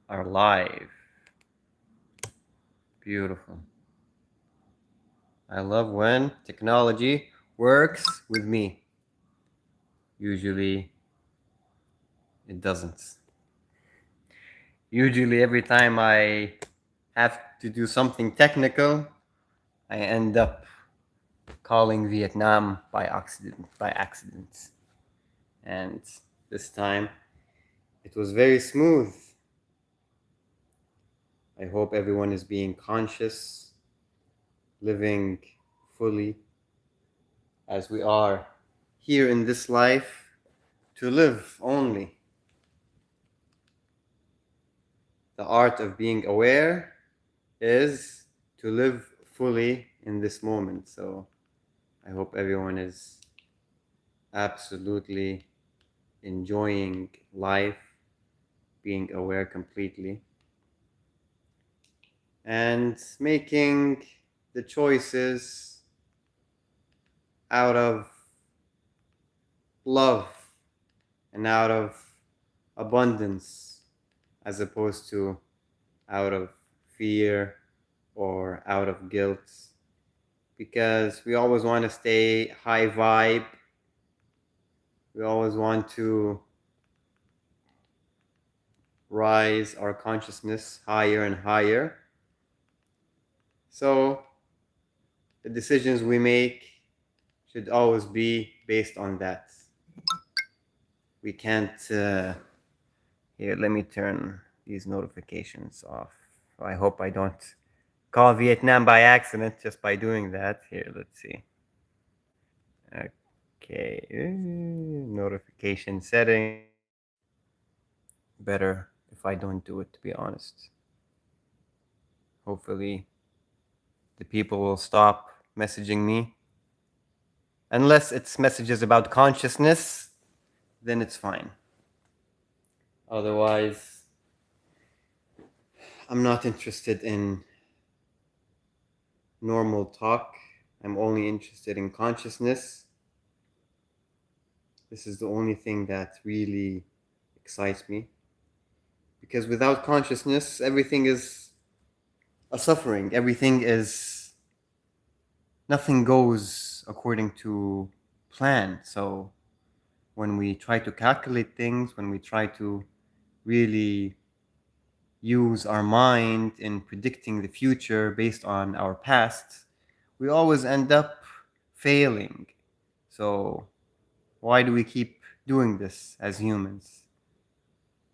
are live. Beautiful. I love when technology works with me. Usually it doesn't. Usually every time I have to do something technical, I end up calling Vietnam by accident. And this time it was very smooth. I hope everyone is being conscious, living fully as we are here in this life to live only. The art of being aware is to live fully in this moment. So I hope everyone is absolutely enjoying life, being aware completely, and making the choices out of love and out of abundance as opposed to out of fear or out of guilt, because we always want to stay high vibe. We always want to rise our consciousness higher and higher. So the decisions we make should always be based on that. We can't. Here, let me turn these notifications off. I hope I don't call Vietnam by accident just by doing that. Here, let's see. Okay, notification setting. Better if I don't do it, to be honest. Hopefully, the people will stop messaging me. Unless it's messages about consciousness, then it's fine. Otherwise, I'm not interested in normal talk. I'm only interested in consciousness. This is the only thing that really excites me. Because without consciousness, everything is a suffering. Nothing goes according to plan. So when we try to calculate things, when we try to really use our mind in predicting the future based on our past, we always end up failing. So why do we keep doing this as humans?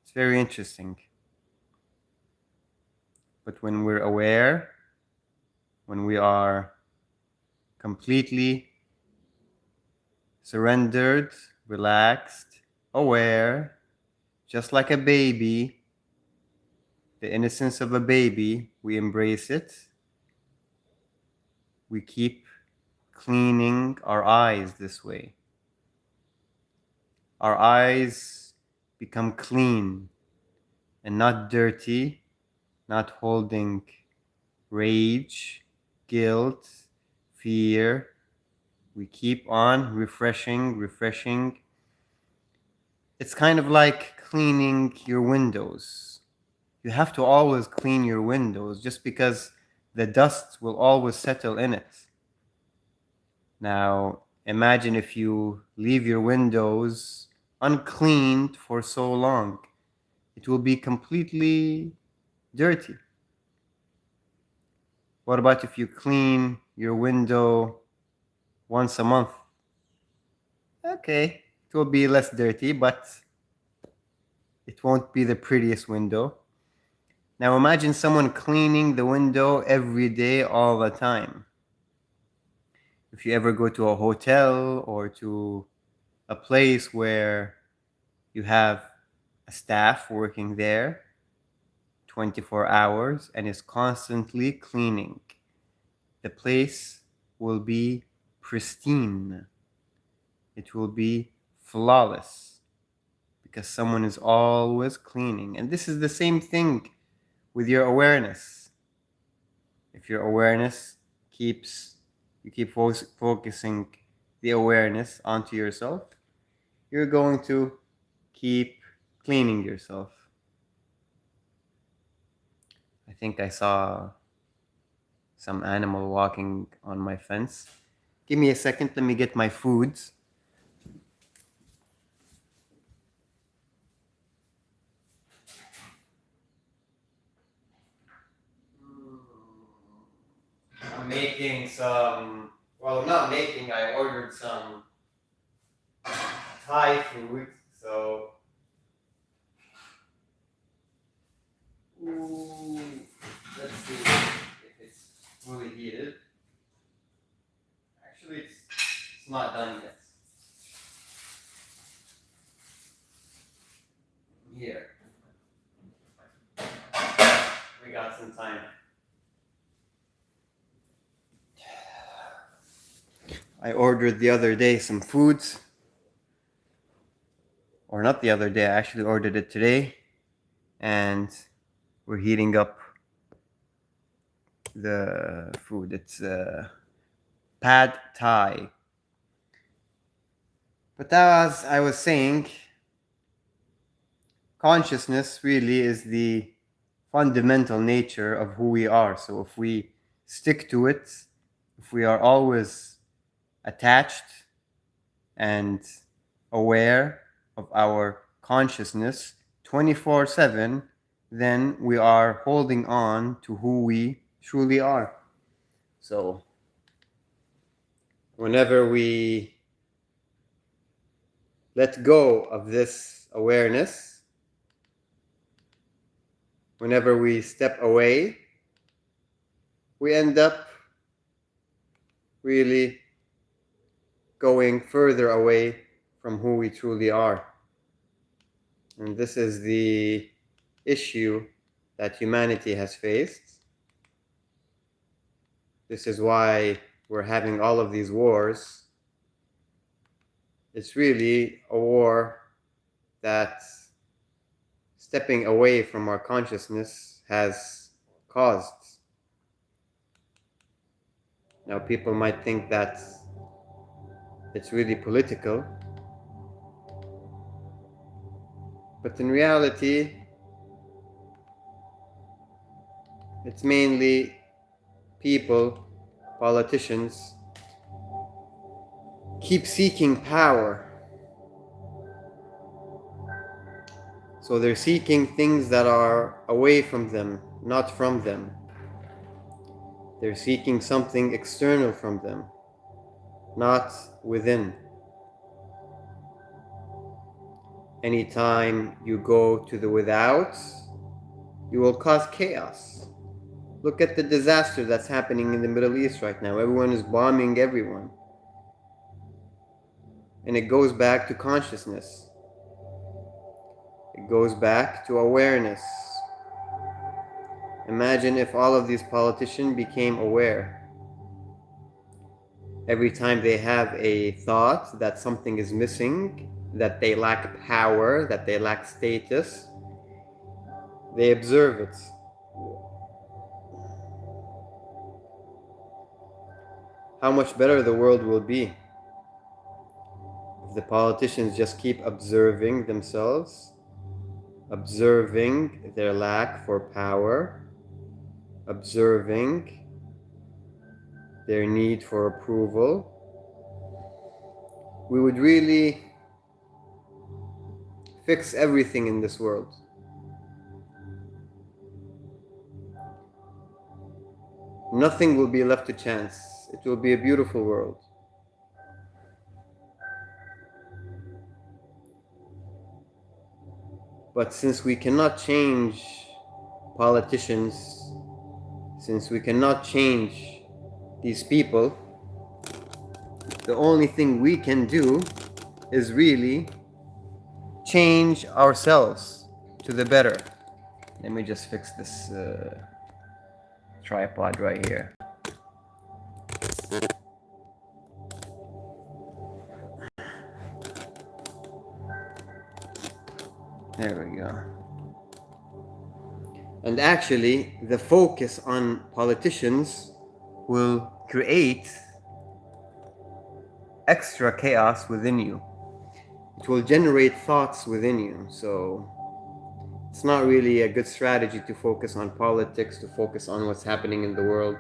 It's very interesting. But when we're aware, when we are completely surrendered, relaxed, aware, just like a baby, the innocence of a baby, we embrace it. We keep cleaning our eyes this way. Our eyes become clean and not dirty, not holding rage, guilt, fear. We keep on refreshing. It's kind of like cleaning your windows. You have to always clean your windows just because the dust will always settle in it. Now, imagine if you leave your windows uncleaned for so long. It will be completely dirty. What about if you clean your window once a month? Okay, it will be less dirty, but it won't be the prettiest window. Now imagine someone cleaning the window every day, all the time. If you ever go to a hotel or to a place where you have a staff working there 24 hours and is constantly cleaning, the place will be pristine. It will be flawless because someone is always cleaning. And this is the same thing with your awareness. If your awareness you keep focusing the awareness onto yourself, you're going to keep cleaning yourself. think I saw some animal walking on my fence. Give me a second, let me get my foods. I'm making some, well, not making, I ordered some Thai food, so. Ooh, let's see if it's fully heated. Actually, it's not done yet. Here. We got some time. I ordered the other day some foods. Or not the other day, I actually ordered it today. And we're heating up the food. It's pad thai. But as I was saying, consciousness really is the fundamental nature of who we are. So if we stick to it, if we are always attached and aware of our consciousness 24/7, then we are holding on to who we truly are. So whenever we let go of this awareness, whenever we step away, we end up really going further away from who we truly are. And this is the issue that humanity has faced. This is why we're having all of these wars. It's really a war that stepping away from our consciousness has caused. Now, people might think that it's really political, but in reality, it's mainly people, politicians, keep seeking power. So they're seeking things that are away from them, not from them. They're seeking something external from them, not within. Anytime you go to the without, you will cause chaos. Look at the disaster that's happening in the Middle East right now. Everyone is bombing everyone. And it goes back to consciousness. It goes back to awareness. Imagine if all of these politicians became aware. Every time they have a thought that something is missing, that they lack power, that they lack status, they observe it. How much better the world will be if the politicians just keep observing themselves, observing their lack for power, observing their need for approval. We would really fix everything in this world. Nothing will be left to chance. It will be a beautiful world. But since we cannot change politicians, since we cannot change these people, the only thing we can do is really change ourselves to the better. Let me just fix this tripod right here. There we go. And actually, the focus on politicians will create extra chaos within you. It will generate thoughts within you. So It's not really a good strategy to focus on politics, to focus on what's happening in the world,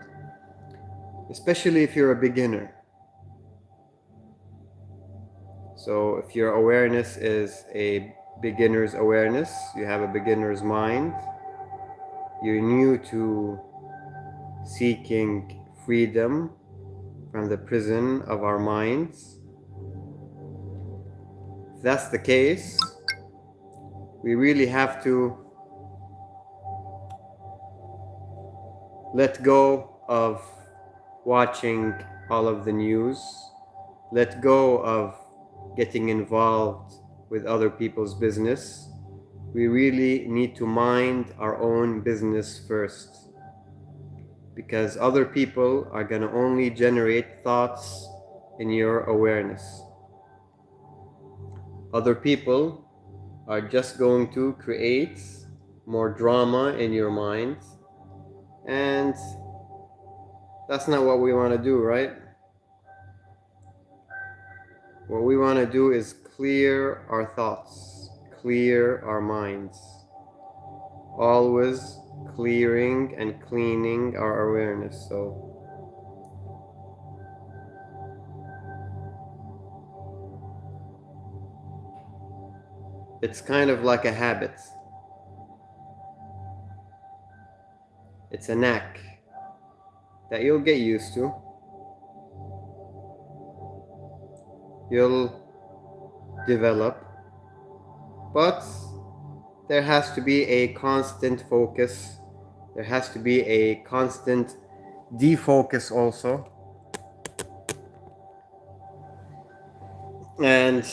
especially if you're a beginner. So if your awareness is a beginner's awareness, you have a beginner's mind, you're new to seeking freedom from the prison of our minds. If that's the case, we really have to let go of watching all of the news, let go of getting involved with other people's business. We really need to mind our own business first, because other people are going to only generate thoughts in your awareness. Other people are just going to create more drama in your mind, and that's not what we want to do, right? What we want to do is clear our thoughts, clear our minds, always clearing and cleaning our awareness. So it's kind of like a habit. It's a knack that you'll get used to. You'll develop, but there has to be a constant focus. There has to be a constant defocus also. And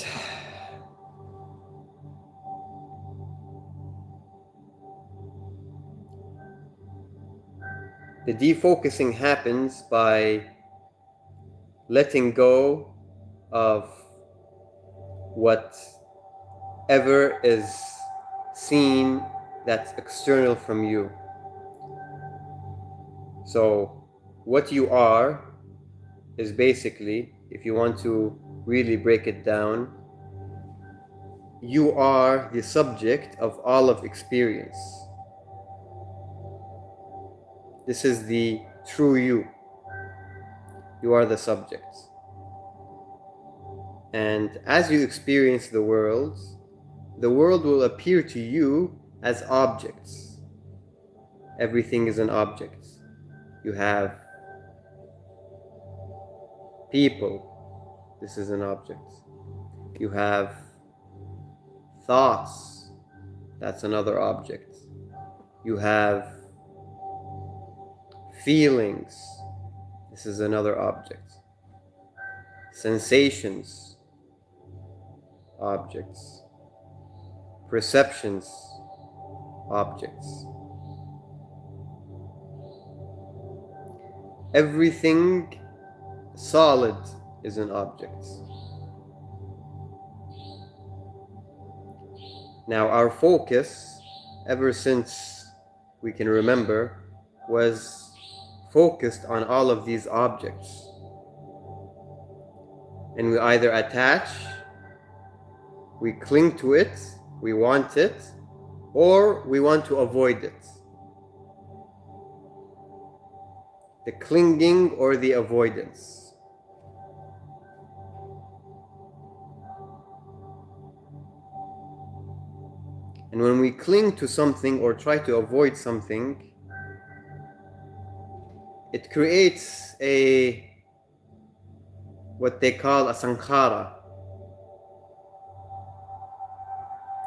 the defocusing happens by letting go of whatever is seen that's external from you. So what you are is basically, if you want to really break it down, you are the subject of all of experience. This is the true you. You are the subject. And as you experience the world will appear to you as objects. Everything is an object. You have people. This is an object. You have thoughts. That's another object. You have feelings. This is another object. Sensations. Objects. Perceptions. Objects. Everything solid is an object. Now our focus, ever since we can remember, was focused on all of these objects. And we either attach, we cling to it, we want it, or we want to avoid it. The clinging or the avoidance. And when we cling to something or try to avoid something, it creates what they call a sankhara,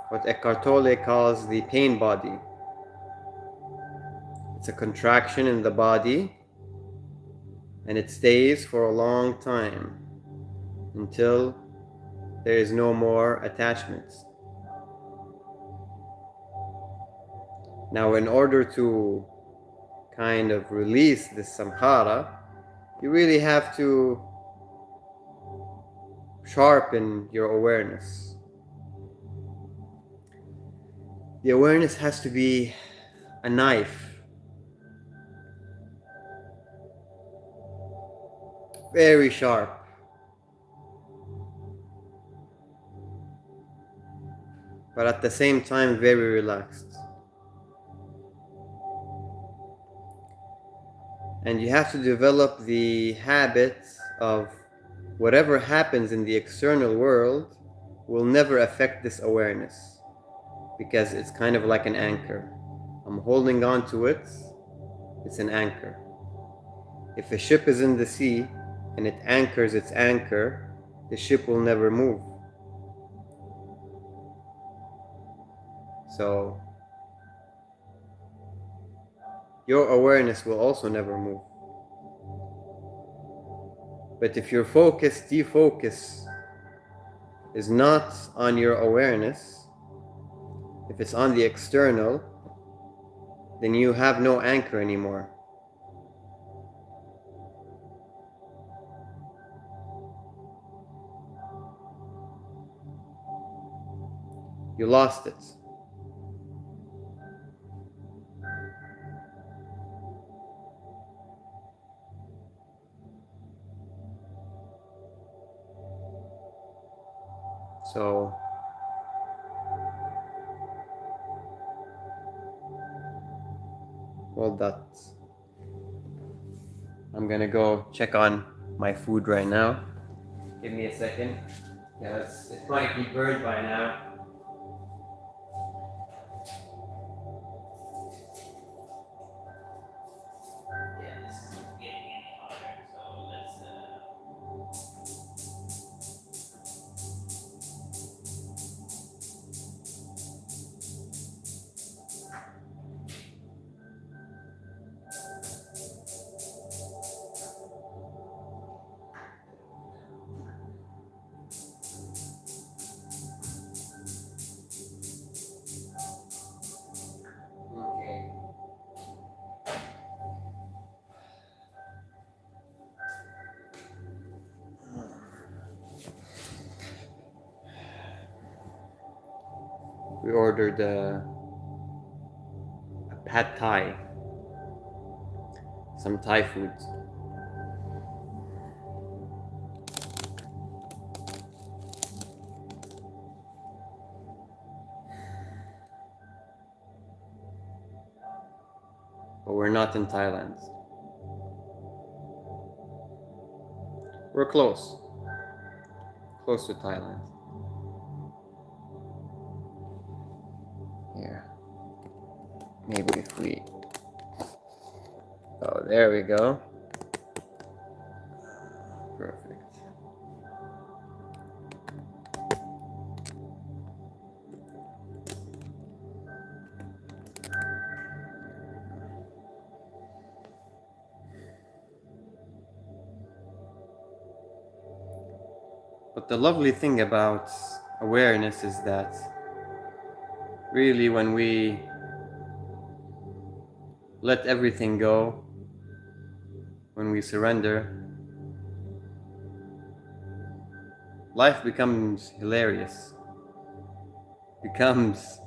what Eckhart Tolle calls the pain body. It's a contraction in the body, and it stays for a long time until there is no more attachments. Now, in order to kind of release this samkhara, you really have to sharpen your awareness. The awareness has to be a knife. Very sharp. But at the same time, very relaxed. And you have to develop the habit of whatever happens in the external world will never affect this awareness, because it's kind of like an anchor. I'm holding on to it. It's an anchor. If a ship is in the sea and it anchors its anchor, the ship will never move. So your awareness will also never move. But if your defocus is not on your awareness, if it's on the external, then you have no anchor anymore. You lost it. So hold that. I'm gonna go check on my food right now. Give me a second. Yeah, it might be burned by now. Yeah, this isn't getting any hotter, so let's okay. We ordered a pad thai, some Thai food. But we're not in Thailand. We're close to Thailand. Here, maybe if we, oh, there we go. Perfect. But the lovely thing about awareness is that really when we let everything go, when we surrender, life becomes hilarious. Becomes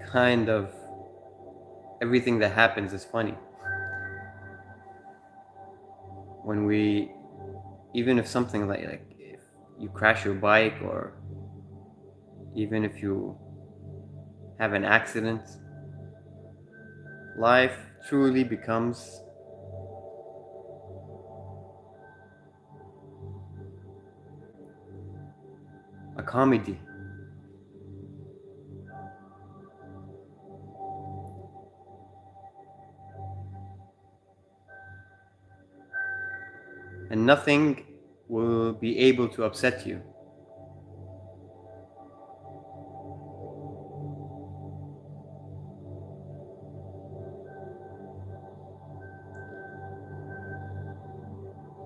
kind of, everything that happens is funny. When we, even if something like if you crash your bike, or even if you have an accident, life truly becomes a comedy. And nothing will be able to upset you.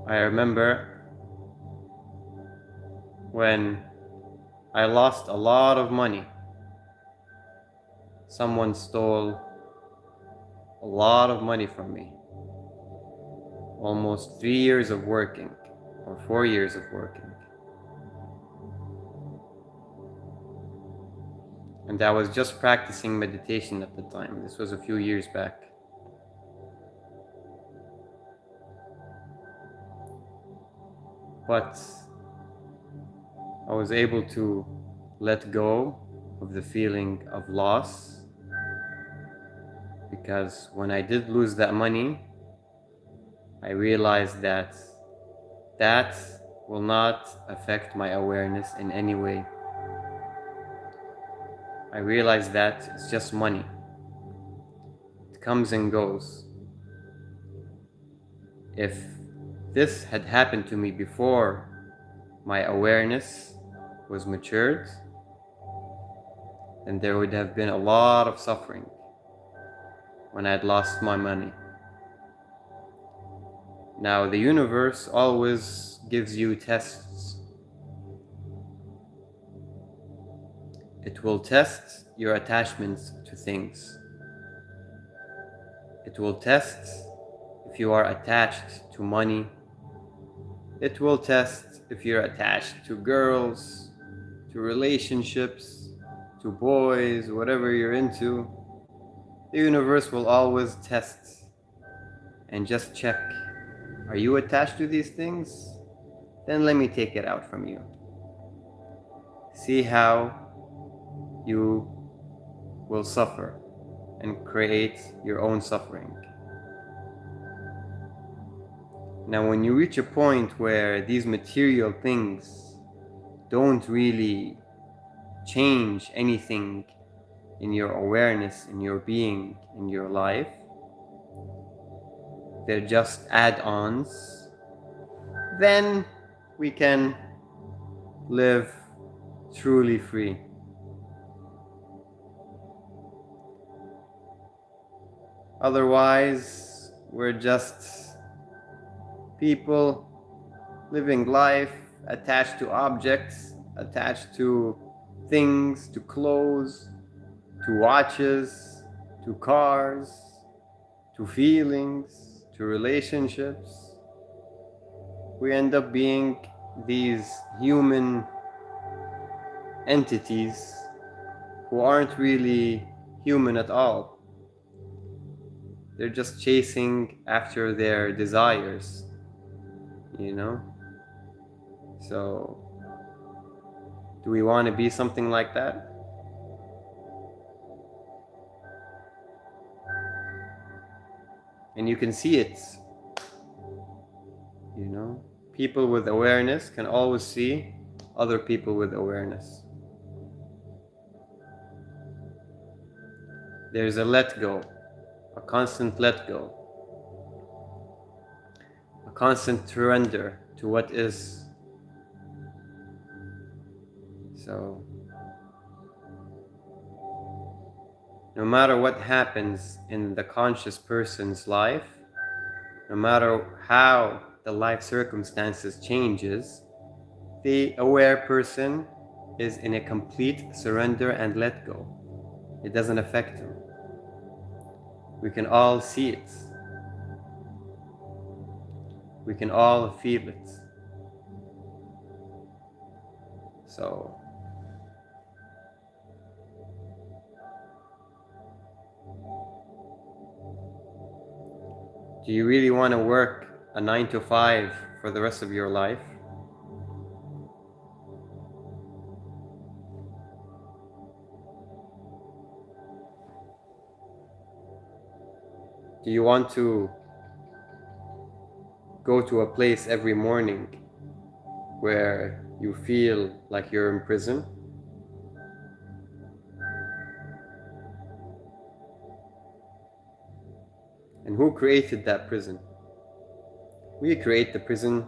I remember when I lost a lot of money. Someone stole a lot of money from me. Almost 3 years of working, or 4 years of working. And I was just practicing meditation at the time. This was a few years back. But I was able to let go of the feeling of loss, because when I did lose that money, I realized that that will not affect my awareness in any way. I realized that it's just money. It comes and goes. If this had happened to me before my awareness was matured, then there would have been a lot of suffering when I had lost my money. Now, the universe always gives you tests. It will test your attachments to things. It will test if you are attached to money. It will test if you're attached to girls, to relationships, to boys, whatever you're into. The universe will always test and just check. Are you attached to these things? Then let me take it out from you. See how you will suffer and create your own suffering. Now, when you reach a point where these material things don't really change anything in your awareness, in your being, in your life, they're just add-ons, then we can live truly free. Otherwise, we're just people living life attached to objects, attached to things, to clothes, to watches, to cars, to feelings, to relationships. We end up being these human entities who aren't really human at all. They're just chasing after their desires, you know? So, do we want to be something like that? And you can see it, you know? People with awareness can always see other people with awareness. There's a let go, a constant let go, a constant surrender to what is. So, no matter what happens in the conscious person's life, no matter how the life circumstances changes, the aware person is in a complete surrender and let go. It doesn't affect him. We can all see it. We can all feel it. So, do you really want to work a 9 to 5 for the rest of your life? Do you want to go to a place every morning where you feel like you're in prison? And who created that prison? We create the prison,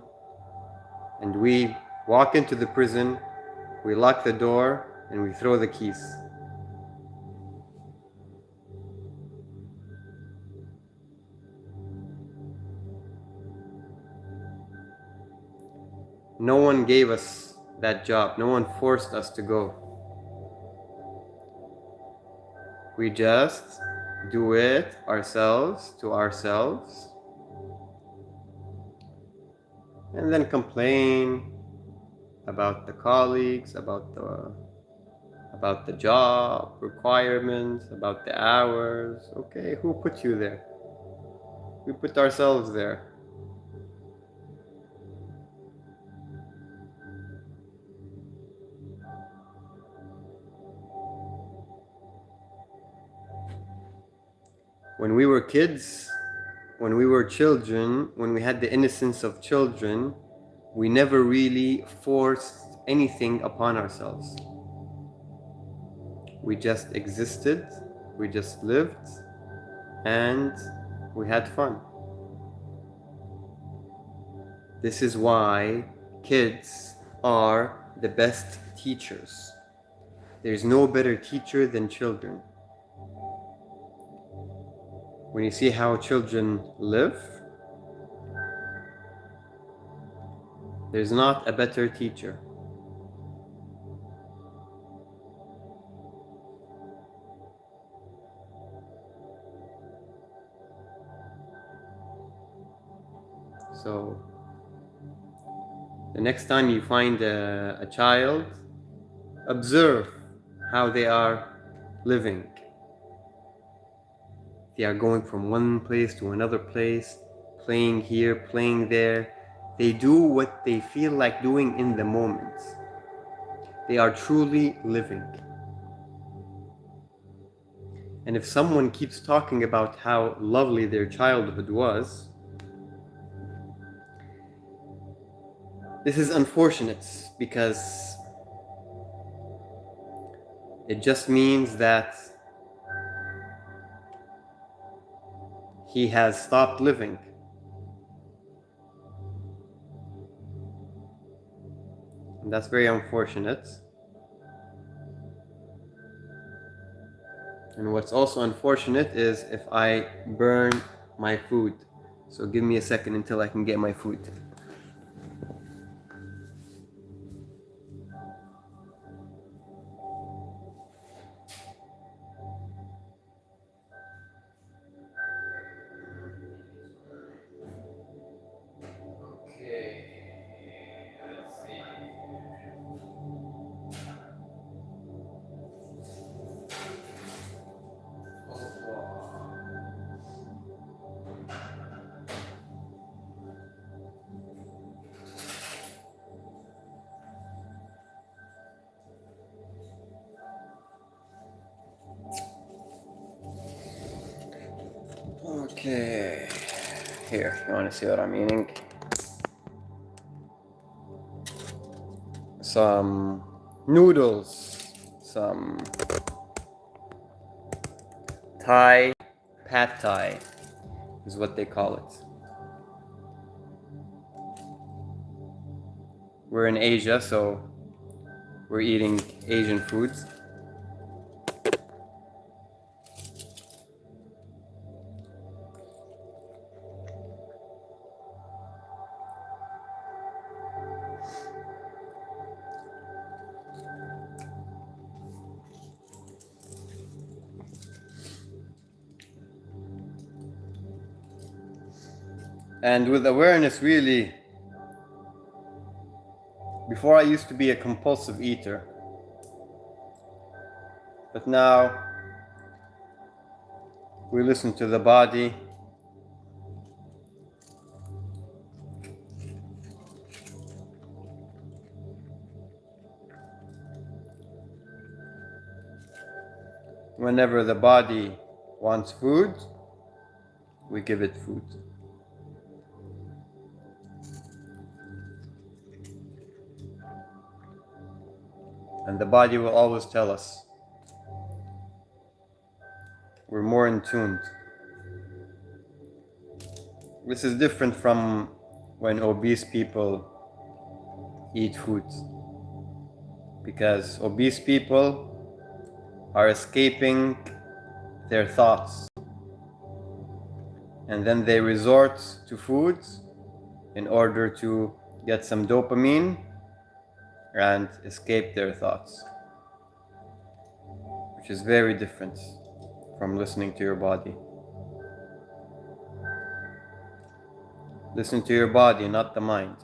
and we walk into the prison, we lock the door, and we throw the keys. No one gave us that job. No one forced us to go. We just do it ourselves to ourselves, and then complain about the colleagues, about the job requirements, about the hours. Okay, who put you there? We put ourselves there. When we were kids, when we were children, when we had the innocence of children, we never really forced anything upon ourselves. We just existed, we just lived, and we had fun. This is why kids are the best teachers. There's no better teacher than children. When you see how children live, there's not a better teacher. So the next time you find a child, observe how they are living. They are going from one place to another place, playing here, playing there. They do what they feel like doing in the moment. They are truly living. And if someone keeps talking about how lovely their childhood was, this is unfortunate, because it just means that he has stopped living. And that's very unfortunate. And what's also unfortunate is if I burn my food. So give me a second until I can get my food. Okay, here, you want to see what I'm eating? Some noodles, some Thai, pad Thai is what they call it. We're in Asia, so we're eating Asian foods. And with awareness, really, before I used to be a compulsive eater, but now we listen to the body. Whenever the body wants food, we give it food. And the body will always tell us. We're more in tune. This is different from when obese people eat food. Because obese people are escaping their thoughts. And then they resort to foods in order to get some dopamine and escape their thoughts, which is very different from listening to your body. Listen to your body, not the mind.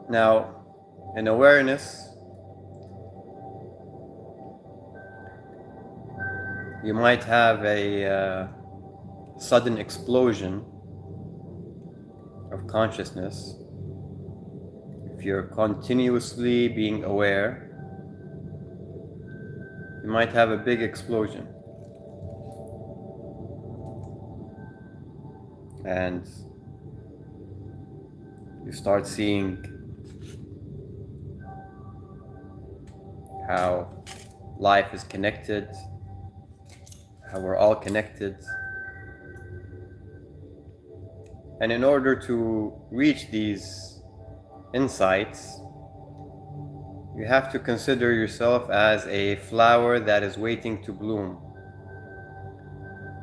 Now, in awareness, you might have a sudden explosion of consciousness. If you're continuously being aware, you might have a big explosion. And you start seeing how life is connected, how we're all connected. And in order to reach these insights, you have to consider yourself as a flower that is waiting to bloom.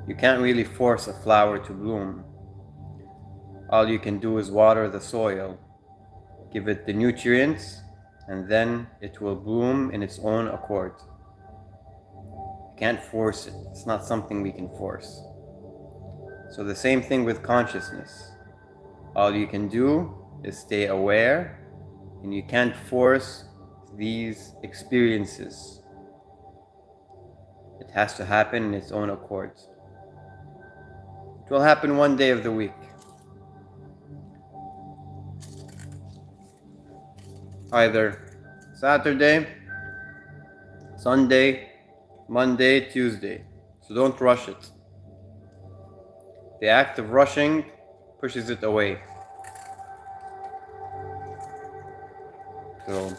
You can't really force a flower to bloom. All you can do is water the soil, give it the nutrients, and then it will bloom in its own accord. You can't force it. It's not something we can force. So the same thing with consciousness. All you can do is stay aware, and you can't force these experiences. It has to happen in its own accord. It will happen one day of the week. Either Saturday, Sunday, Monday, Tuesday. So don't rush it. The act of rushing pushes it away. So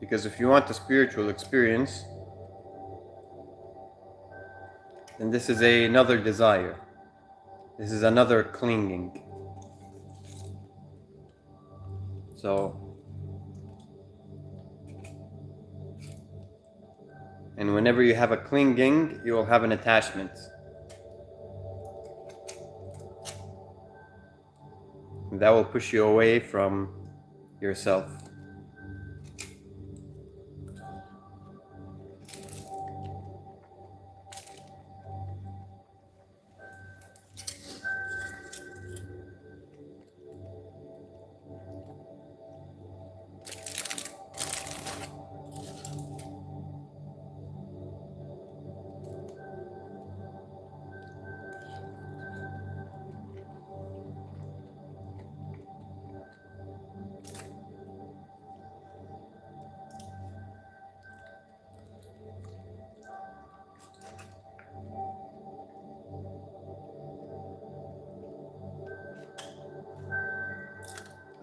because if you want a spiritual experience, then this is another desire. This is another clinging. So, and whenever you have a clinging, you will have an attachment. And that will push you away from yourself.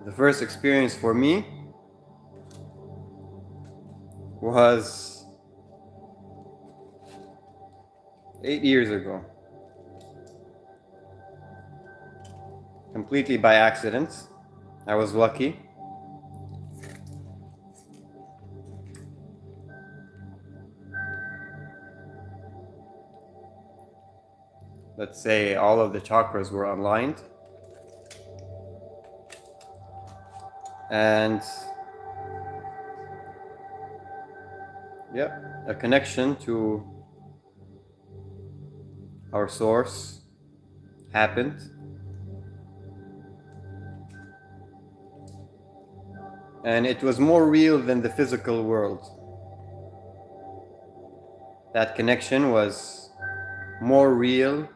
The first experience for me was 8 years ago. Completely by accident. I was lucky. Let's say all of the chakras were aligned. And a connection to our source happened. And it was more real than the physical world. That connection was more real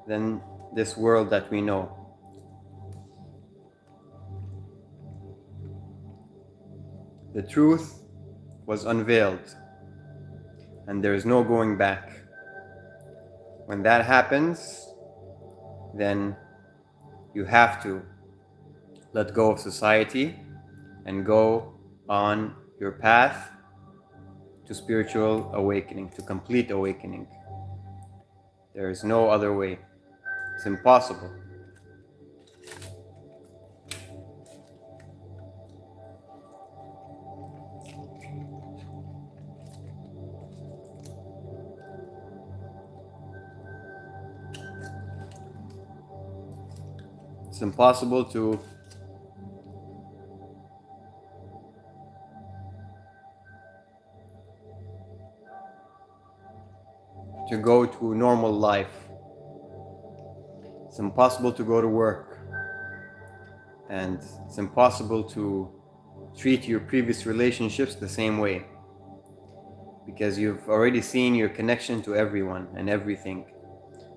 than this world that we know. The truth was unveiled, and there is no going back. When that happens, then you have to let go of society and go on your path to spiritual awakening, to complete awakening. There is no other way. It's impossible. It's impossible to to go to normal life. It's impossible to go to work. And it's impossible to treat your previous relationships the same way, because you've already seen your connection to everyone and everything.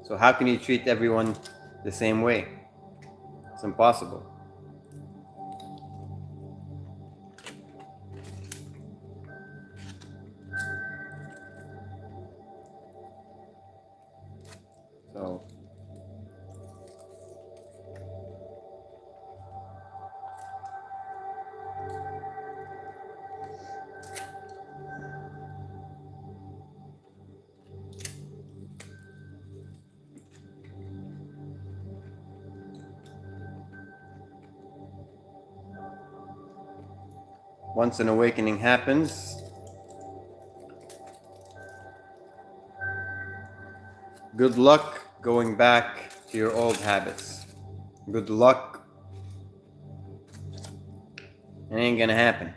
So how can you treat everyone the same way? It's impossible. So once an awakening happens, good luck going back to your old habits. Good luck. It ain't gonna happen.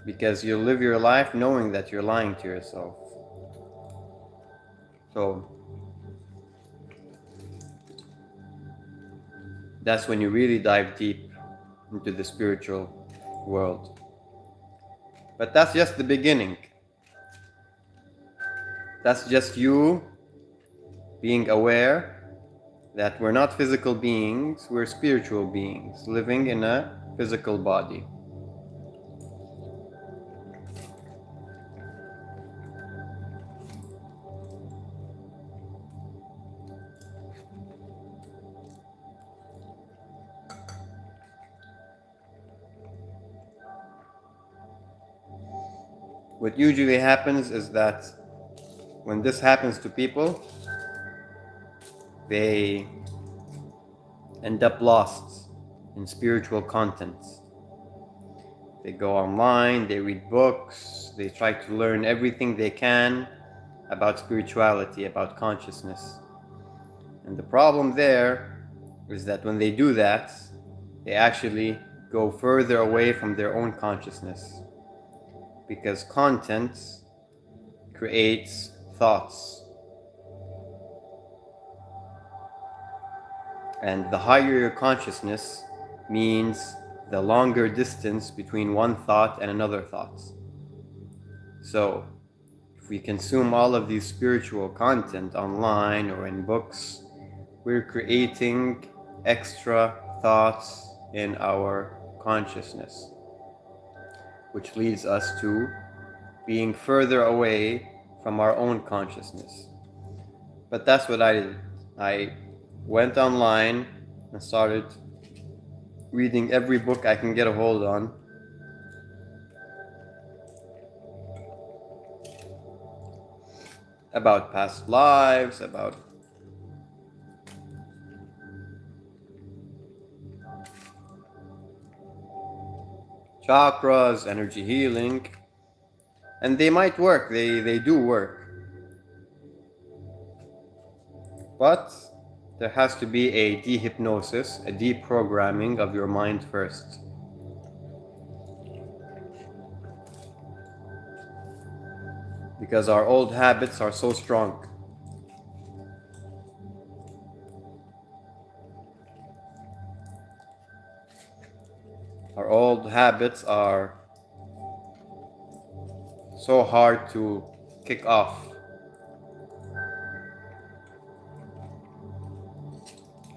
Because you live your life knowing that you're lying to yourself. So that's when you really dive deep into the spiritual world. But that's just the beginning. That's just you being aware that we're not physical beings, we're spiritual beings living in a physical body. What usually happens is that when this happens to people, they end up lost in spiritual content. They go online, they read books, they try to learn everything they can about spirituality, about consciousness. And the problem there is that when they do that, they actually go further away from their own consciousness. Because content creates thoughts. And the higher your consciousness means the longer distance between one thought and another thought. So, if we consume all of these spiritual content online or in books, we're creating extra thoughts in our consciousness, which leads us to being further away from our own consciousness. But that's what I did. I went online and started reading every book I can get a hold on about past lives, about chakras, energy healing, and they might work, they do work. But there has to be a dehypnosis, a deprogramming of your mind first. Because our old habits are so strong. Our old habits are so hard to kick off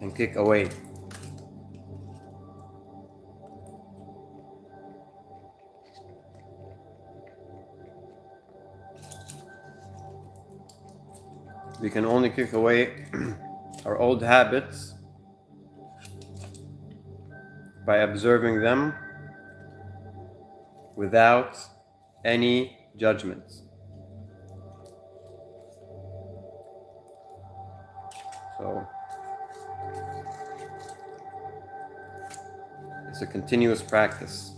and kick away. We can only kick away our old habits by observing them without any judgments. So it's a continuous practice.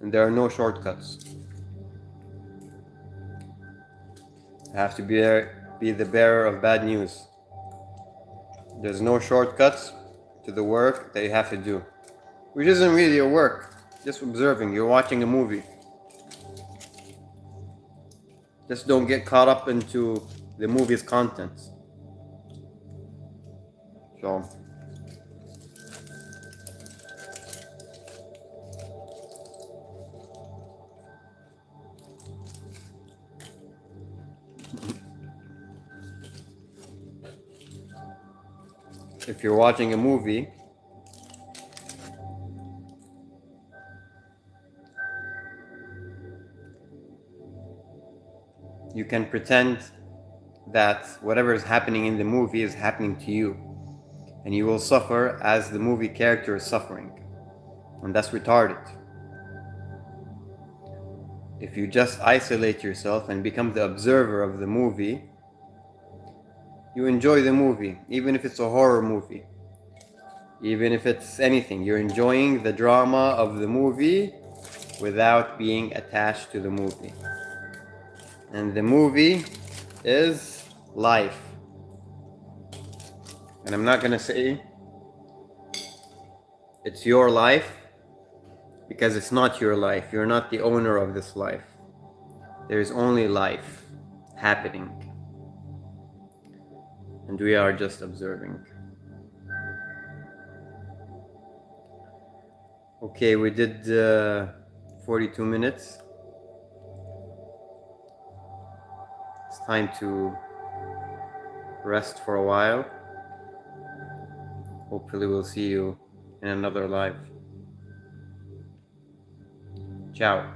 And there are no shortcuts. You have to be the bearer of bad news. There's no shortcuts to the work that you have to do, which isn't really a work. Just observing. You're watching a movie. Just don't get caught up into the movie's contents. So, if you're watching a movie, you can pretend that whatever is happening in the movie is happening to you, and you will suffer as the movie character is suffering, and that's retarded. If you just isolate yourself and become the observer of the movie, you enjoy the movie, even if it's a horror movie, even if it's anything. You're enjoying the drama of the movie without being attached to the movie. And the movie is life. And I'm not gonna say it's your life, because it's not your life. You're not the owner of this life. There is only life happening, and we are just observing. Okay, we did 42 minutes. It's time to rest for a while. Hopefully we'll see you in another live. Ciao.